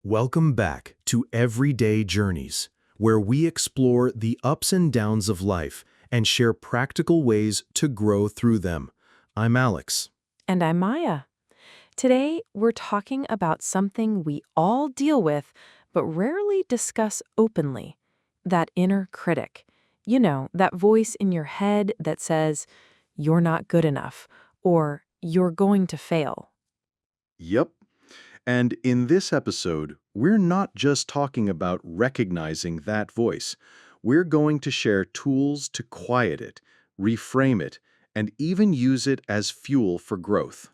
Welcome back to Everyday Journeys, where we explore the ups and downs of life and share practical ways to grow through them. I'm Alex. And I'm Maya. Today, we're talking about something we all deal with, but rarely discuss openly: that inner critic. You know, that voice in your head that says, you're not good enough, or you're going to fail. Yep. And in this episode, we're not just talking about recognizing that voice. We're going to share tools to quiet it, reframe it, and even use it as fuel for growth.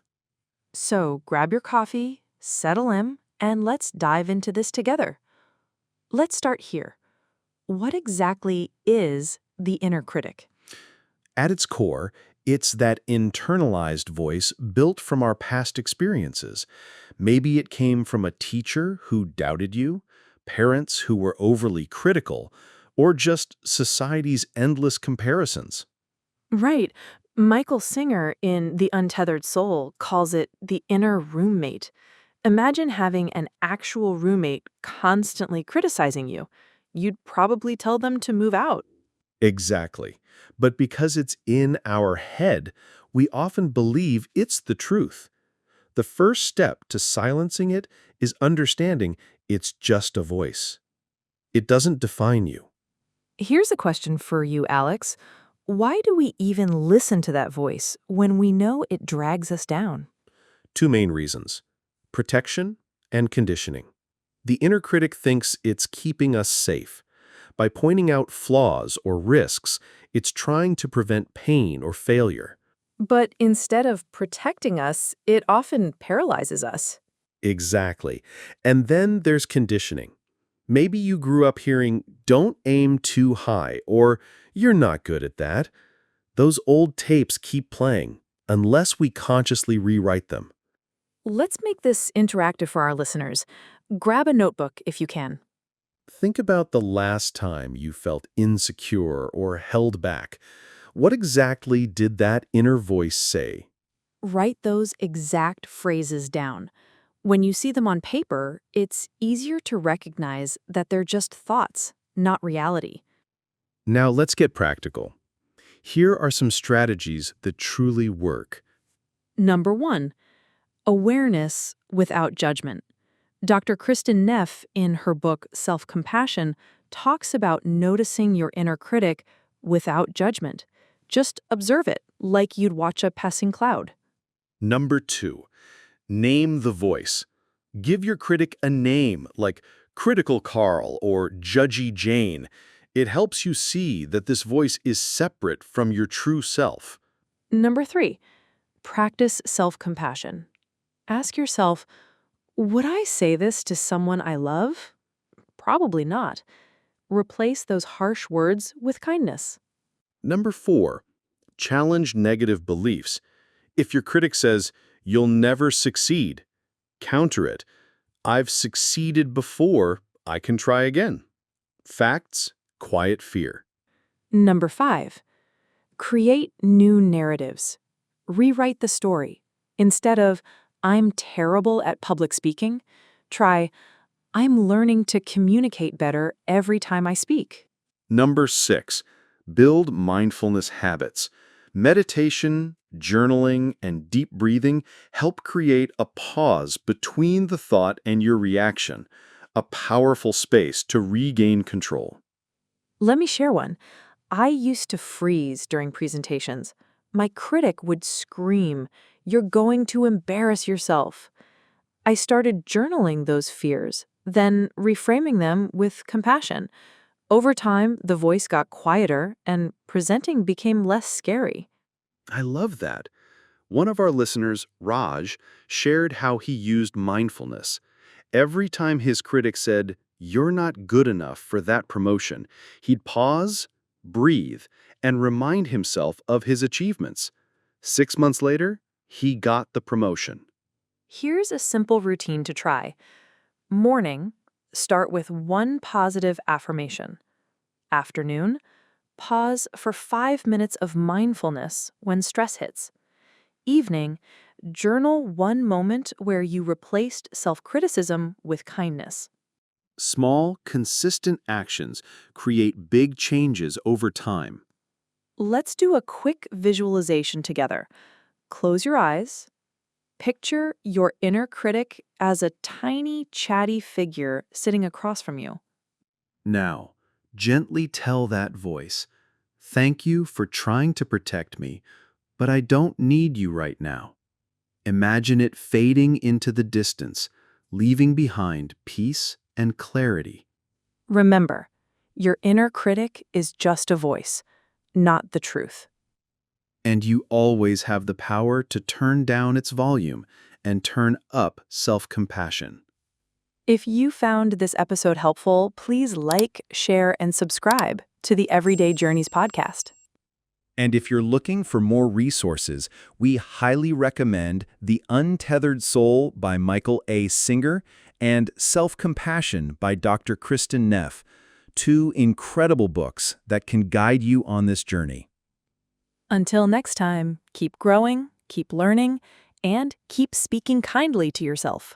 So grab your coffee, settle in, and let's dive into this together. Let's start here. What exactly is the inner critic? At its core, it's that internalized voice built from our past experiences. Maybe it came from a teacher who doubted you, parents who were overly critical, or just society's endless comparisons. Right. Michael Singer in The Untethered Soul calls it the inner roommate. Imagine having an actual roommate constantly criticizing you. You'd probably tell them to move out. Exactly. But because it's in our head, we often believe it's the truth. The first step to silencing it is understanding it's just a voice. It doesn't define you. Here's a question for you, Alex. Why do we even listen to that voice when we know it drags us down? Two main reasons: protection and conditioning. The inner critic thinks it's keeping us safe. By pointing out flaws or risks, it's trying to prevent pain or failure. But instead of protecting us, it often paralyzes us. Exactly. And then there's conditioning. Maybe you grew up hearing, "Don't aim too high," or "You're not good at that." Those old tapes keep playing, unless we consciously rewrite them. Let's make this interactive for our listeners. Grab a notebook if you can. Think about the last time you felt insecure or held back. What exactly did that inner voice say? Write those exact phrases down. When you see them on paper, it's easier to recognize that they're just thoughts, not reality. Now let's get practical. Here are some strategies that truly work. Number 1, awareness without judgment. Dr. Kristen Neff, in her book Self-Compassion, talks about noticing your inner critic without judgment. Just observe it like you'd watch a passing cloud. Number 2, name the voice. Give your critic a name like Critical Carl or Judgy Jane. It helps you see that this voice is separate from your true self. Number 3, practice self-compassion. Ask yourself, would I say this to someone I love? Probably not. Replace those harsh words with kindness. Number 4, challenge negative beliefs. If your critic says, "You'll never succeed," counter it. "I've succeeded before, I can try again." Facts quiet fear. Number 5, create new narratives. Rewrite the story. Instead of, I'm terrible at public speaking, try, I'm learning to communicate better every time I speak. Number 6, build mindfulness habits. Meditation, journaling, and deep breathing help create a pause between the thought and your reaction, a powerful space to regain control. Let me share one. I used to freeze during presentations. My critic would scream, "You're going to embarrass yourself." I started journaling those fears, then reframing them with compassion. Over time, the voice got quieter and presenting became less scary. I love that. One of our listeners, Raj, shared how he used mindfulness. Every time his critic said, "You're not good enough for that promotion," he'd pause, breathe, and remind himself of his achievements. 6 months later, he got the promotion. Here's a simple routine to try. Morning, start with one positive affirmation. Afternoon, pause for 5 minutes of mindfulness when stress hits. evening, journal one moment where you replaced self-criticism with kindness. Small, consistent actions create big changes over time. Let's do a quick visualization together. Close your eyes. Picture your inner critic as a tiny, chatty figure sitting across from you. Now, gently tell that voice, "Thank you for trying to protect me, but I don't need you right now." Imagine it fading into the distance, leaving behind peace and clarity. Remember, your inner critic is just a voice, not the truth. And you always have the power to turn down its volume and turn up self-compassion. If you found this episode helpful, please like, share, and subscribe to the Everyday Journeys podcast. And if you're looking for more resources, we highly recommend The Untethered Soul by Michael A. Singer and Self-Compassion by Dr. Kristen Neff, two incredible books that can guide you on this journey. Until next time, keep growing, keep learning, and keep speaking kindly to yourself.